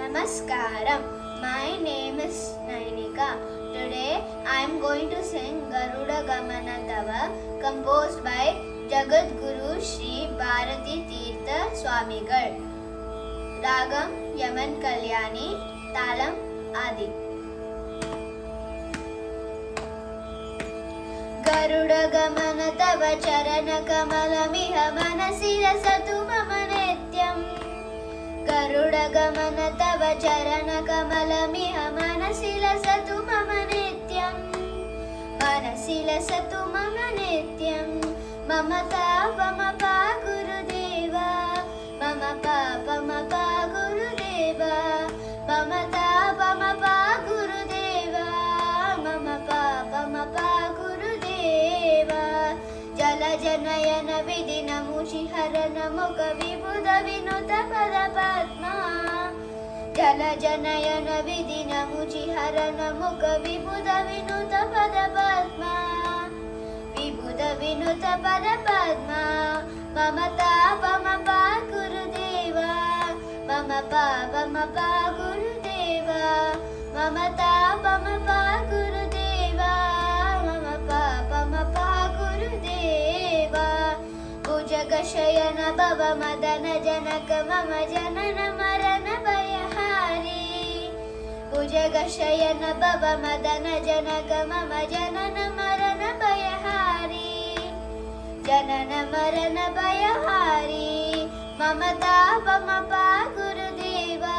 Namaskaram. My name is Nainika. Today I am going to sing Garuda Gamana Tava, composed by Jagat Guru Sri Bharati Tirtha Swamigal. Ragam Yaman Kalyani, Talam Adi. Garuda Gamana Tava Charana Kamalamiha Manasi Rasatu Mama Nityam. Garuda Gamana Tava Charana Kamalamiha Manasi Lasatu Mama Nityam. Manasi Lasatu Mama Nityam. Mama Tapa Mapa Gurudeva. Mama Papa Mapa Gurudeva. Mama Tapa Mapa Gurudeva. Mama Papa Mapa Gurudeva. Jala Janayana Vidina Mushi Harana Mukha Vibhuda Vinuta Pada Padma. Jala Janayana Vidina Mushi Harana Mukha Vibhuda Vinuta Pada Padma. Vibhuda Vinuta Pada Padma. Mama Tapa Mapa Gurudeva. Mama Papa Mapa Gurudeva. Mama Tapa Mapa Gurudeva. Mama Papa Mapa Gurudeva. Bhujaga Shayana Bhava Madana Janaka Mama Janana Marana Bhayahari. Bhujaga Shayana Bhava Madana Janaka Mama Janana Marana Bhayahari. Janana Marana Bhayahari. Mama Tapa Mapa Gurudeva.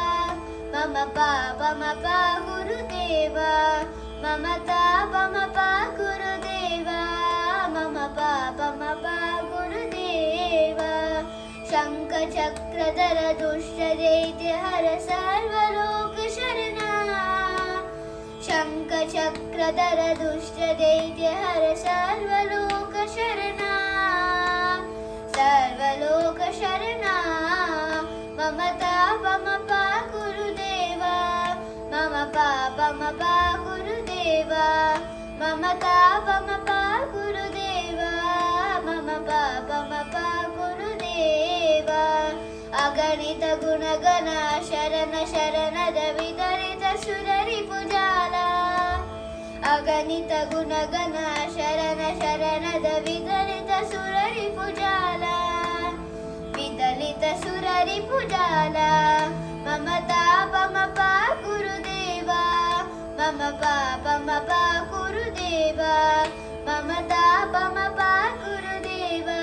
Mama Papa Mapa Gurudeva. Mama Tapa Mapa Gurudeva. Mama Papa Mapa Gurudeva. Shankha Chakradhara Dushya Daitya Hara Sarvaloka Sharana. Shankha Chakradhara Dushya Daitya Hara Sarvaloka Sharana. Sarvaloka Sharana. Mama Tapa Mapa Gurudeva. Mama Papa Mapa Gurudeva. Mama Tapa Mapa Gurudeva. Mama Papa Mapa Gurudeva. Aganita Gunagana Sharana Sharana Davidarita Surari Pujala. Aganita Gunagana Sharana Sharana Davidarita Surari Pujala. Vidalita Surari Pujala. Mama Tapa Mapa Gurudeva. Mama Papa Mapa Gurudeva. Mama Tapa Mapa Gurudeva.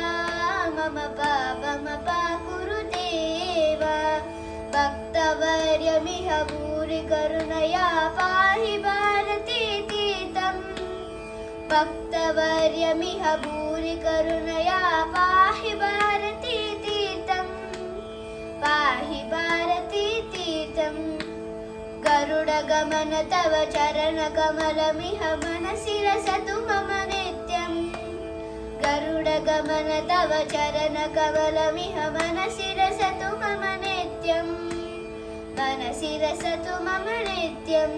Mama Papa Mapa Gurudeva. Bhaktavarya Miha Bhuri Karunaya Pahi Bharati Tirtham. Bhaktavarya Miha Bhuri Karunaya Pahi Bharati Tirtham. Pahi Bharati Tirtham. Garuda Gamana Tava Charana Kamalamiha Manasi Rasatu Mama Nityam. Garuda Gamana Tava Charana Kamalamiha Manasi Rasatu Mama Nityam. Manasi Rasatu Mama Nityam.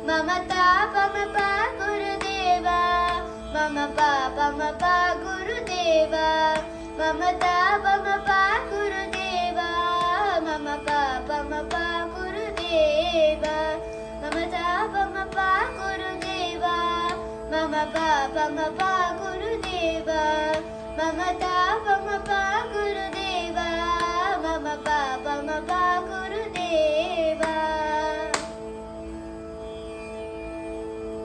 Mama Tapa Mapa Gurudeva. Mama Papa Mapa Gurudeva. Mama Tapa Mapa Gurudeva. Mama Papa Mapa Gurudeva. Mama Tapa Mapa Gurudeva. Mama Papa Mapa Gurudeva. Mama Tapa Mapa Gurudeva. Mama Papa Mapa Gurudeva.